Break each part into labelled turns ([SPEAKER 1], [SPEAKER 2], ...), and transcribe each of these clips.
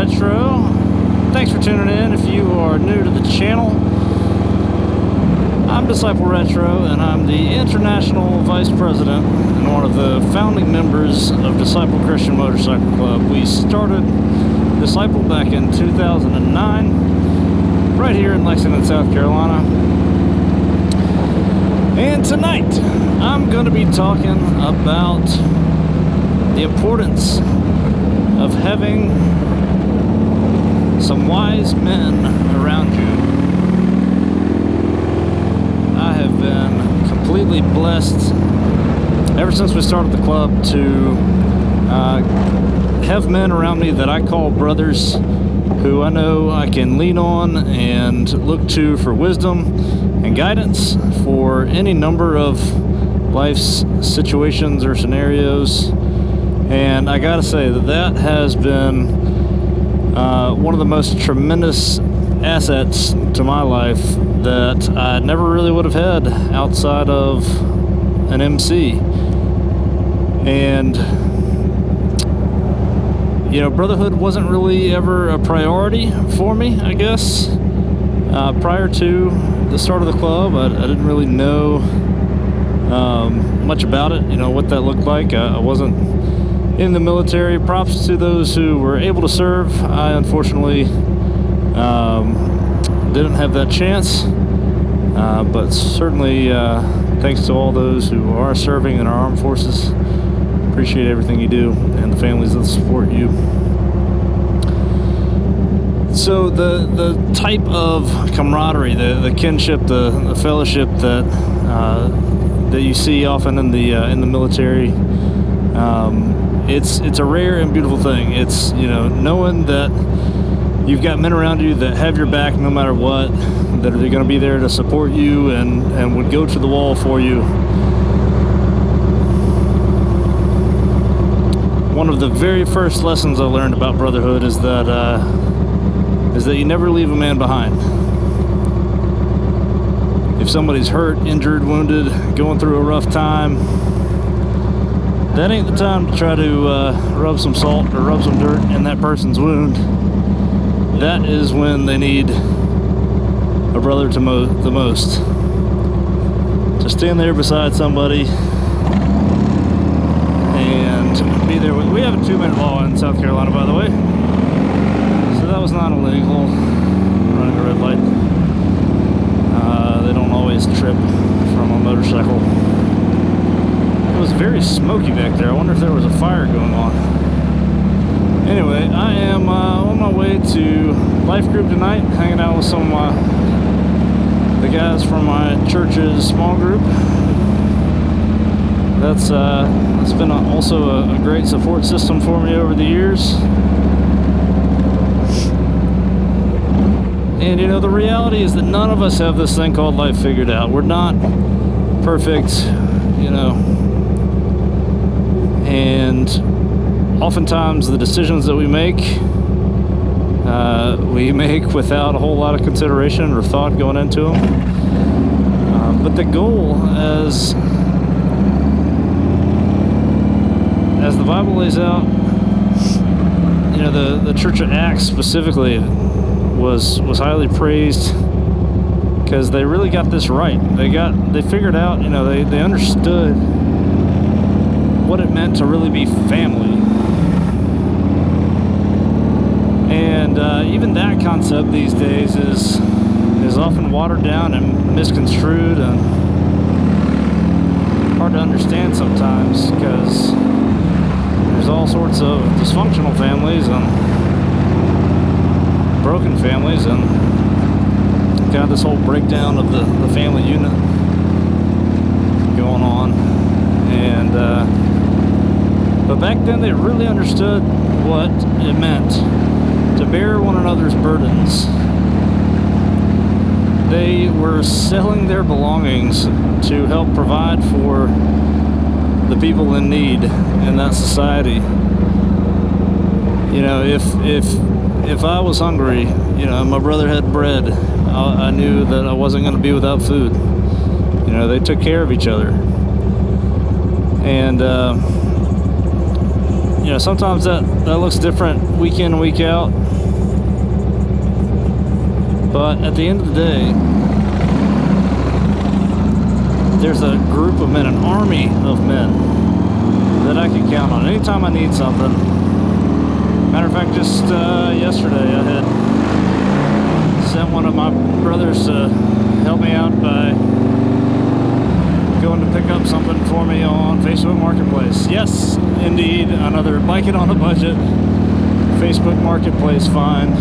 [SPEAKER 1] Retro. Thanks for tuning in. If you are new to the channel, I'm Disciple Retro, and I'm the International Vice President and one of the founding members of Disciple Christian Motorcycle Club. We started Disciple back in 2009, right here in Lexington, South Carolina. And tonight, I'm going to be talking about the importance of having some wise men around you. I have been completely blessed ever since we started the club to have men around me that I call brothers, who I know I can lean on and look to for wisdom and guidance for any number of life's situations or scenarios. And I gotta say that has been one of the most tremendous assets to my life that I never really would have had outside of an MC. And you know, Brotherhood wasn't really ever a priority for me, I guess. Prior to the start of the club, I didn't really know much about it, you know, what that looked like. I wasn't in the military. Props to those who were able to serve. I unfortunately didn't have that chance, but certainly thanks to all those who are serving in our armed forces. Appreciate everything you do and the families that support you. So the type of camaraderie, the kinship, the fellowship that you see often in the military, it's a rare and beautiful thing. It's, you know, knowing that you've got men around you that have your back no matter what, that are going to be there to support you and would go to the wall for you. One of the very first lessons I learned about Brotherhood is that you never leave a man behind. If somebody's hurt, injured, wounded, going through a rough time, that ain't the time to try to rub some salt or rub some dirt in that person's wound. That is when they need a brother the most. To stand there beside somebody and be there with. We have a 2-minute law in South Carolina, by the way, so that was not illegal. Running a red light. They don't always trip from a motorcycle. It was very smoky back there. I wonder if there was a fire going on. Anyway, I am on my way to Life Group tonight, hanging out with some of the guys from my church's small group. That's been also a great support system for me over the years. And you know, the reality is that none of us have this thing called life figured out. We're not perfect, you know. And oftentimes the decisions that we make without a whole lot of consideration or thought going into them. But the goal, as the Bible lays out, you know, the Church of Acts specifically was highly praised because they really got this right. They figured out, you know, they understood what it meant to really be family. And even that concept these days is often watered down and misconstrued and hard to understand sometimes, because there's all sorts of dysfunctional families and broken families, and got this whole breakdown of the family unit going on. And but back then they really understood what it meant to bear one another's burdens. They were selling their belongings to help provide for the people in need in that society. You know, if I was hungry, you know, my brother had bread, I knew that I wasn't going to be without food. You know, they took care of each other. And you know, sometimes that looks different week in, week out. But at the end of the day, there's a group of men, an army of men that I can count on anytime I need something. Matter of fact, just yesterday I had sent one of my brothers to help me out by going to pick up something for me on Facebook Marketplace. Yes, indeed, another biking on a budget Facebook Marketplace find.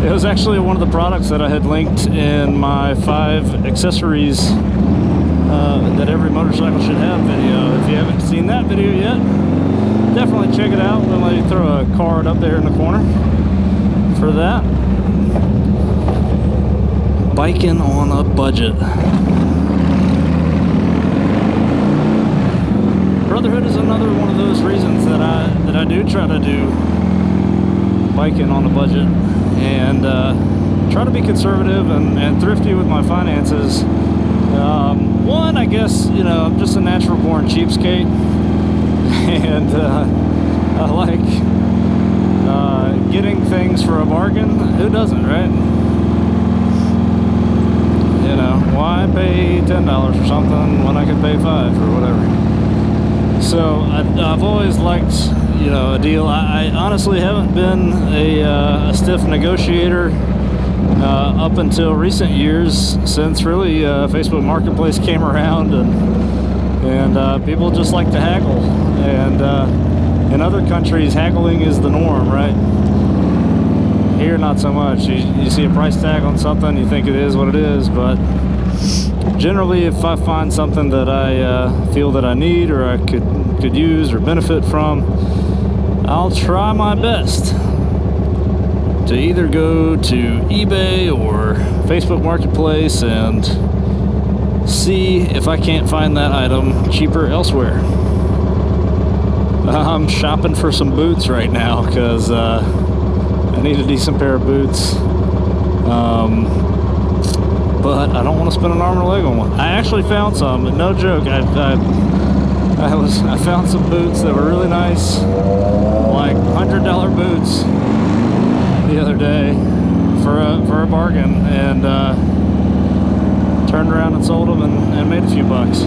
[SPEAKER 1] It was actually one of the products that I had linked in my 5 accessories that every motorcycle should have video. If you haven't seen that video yet, definitely check it out. We'll let you throw a card up there in the corner for that. Biking on a budget. Brotherhood is another one of those reasons that I do try to do biking on a budget, and try to be conservative and thrifty with my finances. One, I guess, you know, I'm just a natural born cheapskate, and I like getting things for a bargain. Who doesn't, right? You know, why pay $10 for something when I could pay $5 or whatever? So I've always liked, you know, a deal. I honestly haven't been a stiff negotiator up until recent years, since really Facebook Marketplace came around, and people just like to haggle. And in other countries, haggling is the norm, right? Here, not so much. You see a price tag on something, you think it is what it is, but generally, if I find something that I feel that I need or I could use or benefit from, I'll try my best to either go to eBay or Facebook Marketplace and see if I can't find that item cheaper elsewhere. I'm shopping for some boots right now because I need a decent pair of boots. But I don't want to spend an arm and a leg on one. I actually found some, no joke. I found some boots that were really nice, like $100 boots, the other day for a bargain, and turned around and sold them and made a few bucks.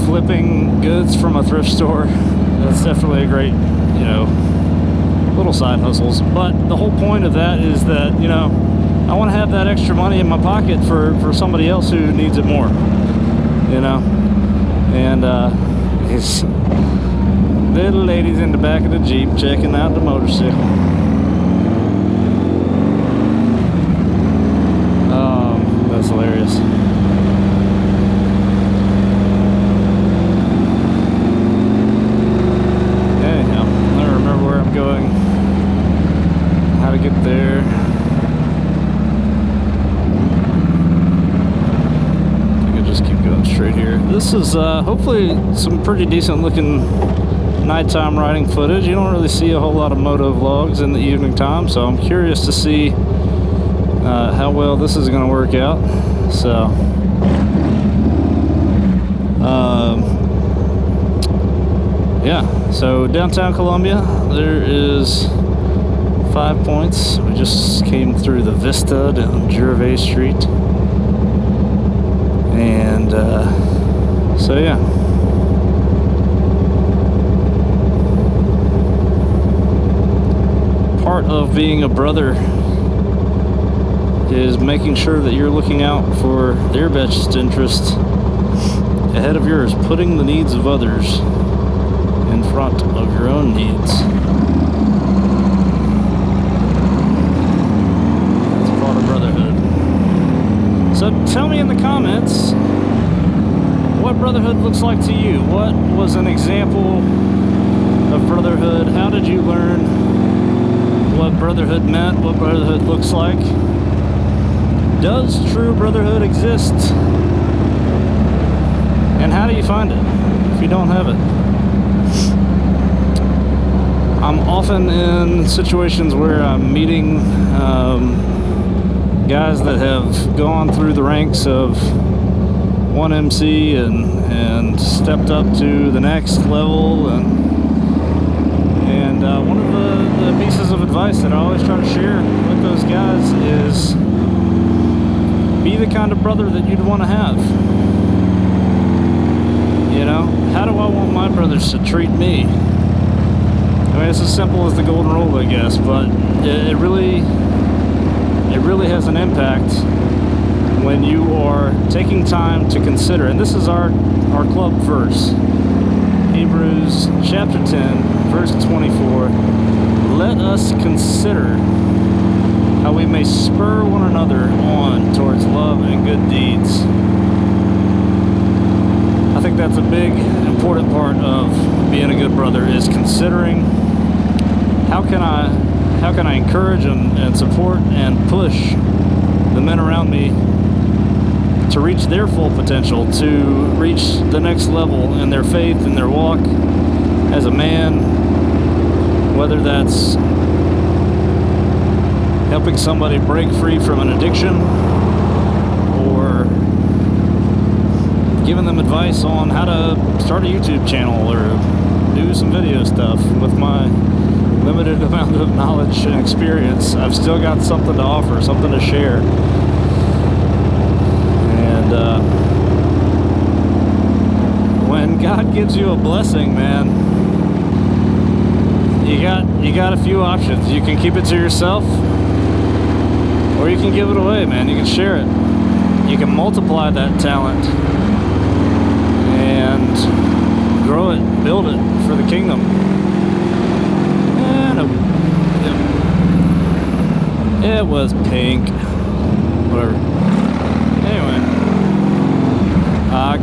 [SPEAKER 1] Flipping goods from a thrift store, that's definitely a great, you know, little side hustles. But the whole point of that is that, you know, I want to have that extra money in my pocket for somebody else who needs it more, you know. And these little ladies in the back of the Jeep checking out the motorcycle. That's hilarious. Anyhow, I don't remember where I'm going, how to get there. Straight here. This is hopefully some pretty decent looking nighttime riding footage. You don't really see a whole lot of moto vlogs in the evening time, so I'm curious to see how well this is going to work out. So yeah, so downtown Columbia, there is 5 points. We just came through the Vista down Gervais Street. And so yeah, part of being a brother is making sure that you're looking out for their best interest ahead of yours, putting the needs of others in front of your own needs. That's part of brotherhood. So tell me in the comments what brotherhood looks like to you. What was an example of brotherhood? How did you learn what brotherhood meant, what brotherhood looks like? Does true brotherhood exist? And how do you find it if you don't have it? I'm often in situations where I'm meeting guys that have gone through the ranks of one MC and stepped up to the next level. And one of the pieces of advice that I always try to share with those guys is be the kind of brother that you'd want to have. You know, how do I want my brothers to treat me? I mean, it's as simple as the golden rule, I guess, but it really has an impact when you are taking time to consider. And this is our club verse, Hebrews chapter 10, verse 24. Let us consider how we may spur one another on towards love and good deeds. I think that's a big, important part of being a good brother, is considering how can I encourage and support and push the men around me to reach their full potential, to reach the next level in their faith and their walk as a man, whether that's helping somebody break free from an addiction or giving them advice on how to start a YouTube channel or do some video stuff. With my limited amount of knowledge and experience, I've still got something to offer, something to share. And when God gives you a blessing, man, you got a few options. You can keep it to yourself, or you can give it away, man. You can share it. You can multiply that talent and grow it, build it for the kingdom. And it was pink. Whatever. Anyway,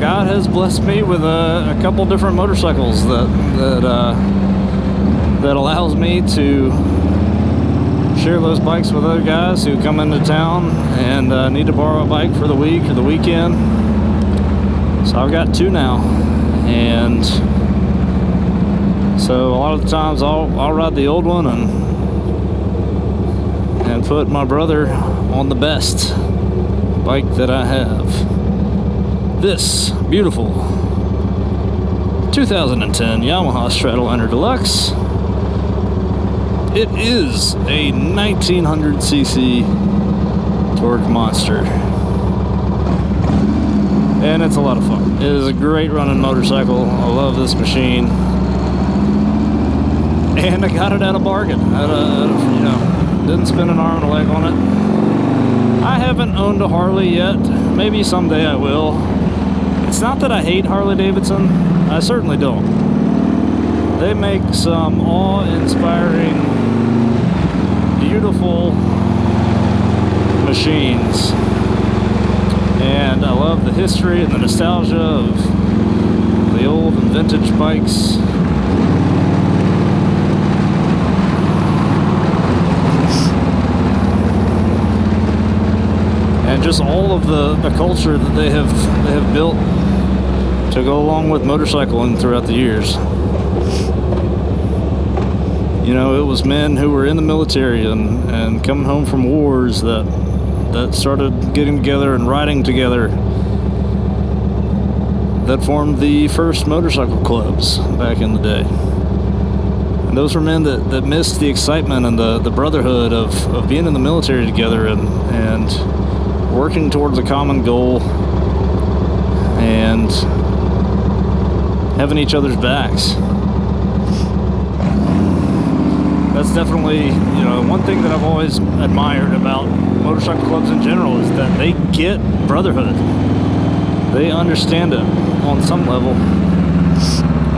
[SPEAKER 1] God has blessed me with a couple different motorcycles that allows me to share those bikes with other guys who come into town and need to borrow a bike for the week or the weekend. So I've got two now, and so a lot of the times I'll ride the old one and put my brother on the best bike that I have. This beautiful 2010 Yamaha Stradaliner Deluxe. It is a 1900cc torque monster, and it's a lot of fun. It is a great running motorcycle. I love this machine, and I got it at a bargain. Didn't spend an arm and a leg on it. I haven't owned a Harley yet. Maybe someday I will. It's not that I hate Harley Davidson. I certainly don't. They make some awe-inspiring, beautiful machines, and I love the history and the nostalgia of the old and vintage bikes. And just all of the culture that they have built to go along with motorcycling throughout the years. You know, it was men who were in the military and coming home from wars that started getting together and riding together, that formed the first motorcycle clubs back in the day. And those were men that missed the excitement and the brotherhood of being in the military together and working towards a common goal and having each other's backs. That's definitely, one thing that I've always admired about motorcycle clubs in general is that they get brotherhood. They understand it on some level.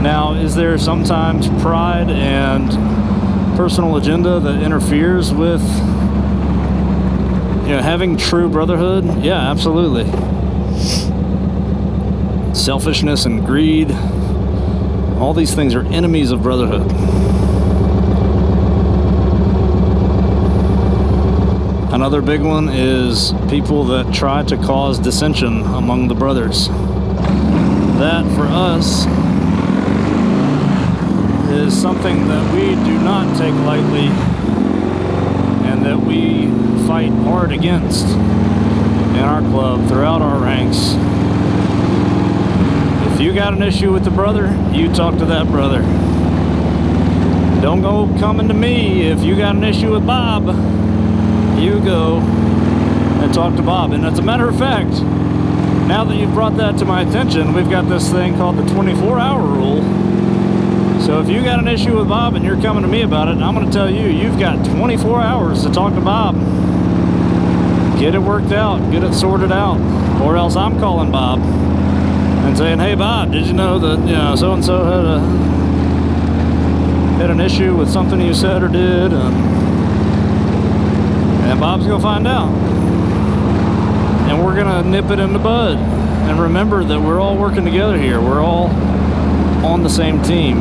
[SPEAKER 1] Now, is there sometimes pride and personal agenda that interferes with having true brotherhood? Yeah, absolutely. Selfishness and greed, all these things are enemies of brotherhood. Another big one is people that try to cause dissension among the brothers. That, for us, is something that we do not take lightly and that we fight hard against in our club throughout our ranks. you got an issue with the brother, you talk to that brother. Don't go coming to me. If you got an issue with Bob, you go and talk to Bob. And as a matter of fact, now that you've brought that to my attention, we've got this thing called the 24-hour rule. So if you got an issue with Bob and you're coming to me about it, I'm going to tell you, you've got 24 hours to talk to Bob. Get it worked out, get it sorted out, or else I'm calling Bob and saying, hey Bob, did you know that, you know, so-and-so had an issue with something you said or did, and Bob's gonna find out, and we're gonna nip it in the bud. And remember that we're all working together here. We're all on the same team.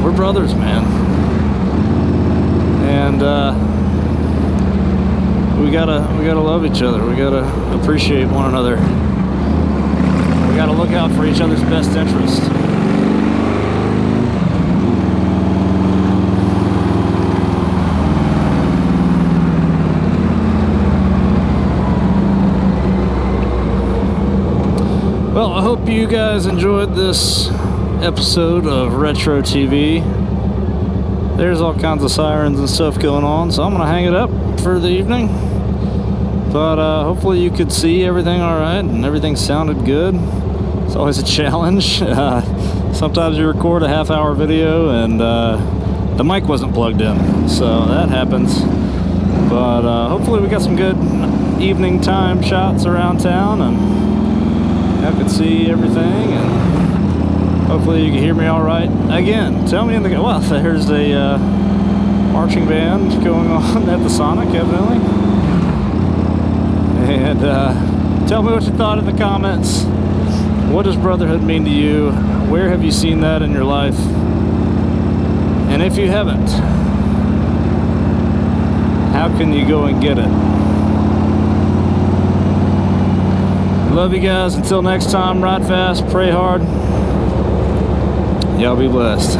[SPEAKER 1] We're brothers, man. And we gotta love each other. We gotta appreciate one another. We gotta look out for each other's best interest. Well, I hope you guys enjoyed this episode of Retrow TV. There's all kinds of sirens and stuff going on, so I'm gonna hang it up for the evening. But hopefully you could see everything all right and everything sounded good. It's always a challenge. Sometimes you record a half-hour video and the mic wasn't plugged in, so that happens. But hopefully we got some good evening time shots around town, and I could see everything, and hopefully you can hear me all right. Again, tell me in the... Well, there's a marching band going on at the Sonic, evidently. And tell me what you thought in the comments. What does Brotherhood mean to you? Where have you seen that in your life? And if you haven't, how can you go and get it? Love you guys. Until next time, ride fast, pray hard. Y'all be blessed.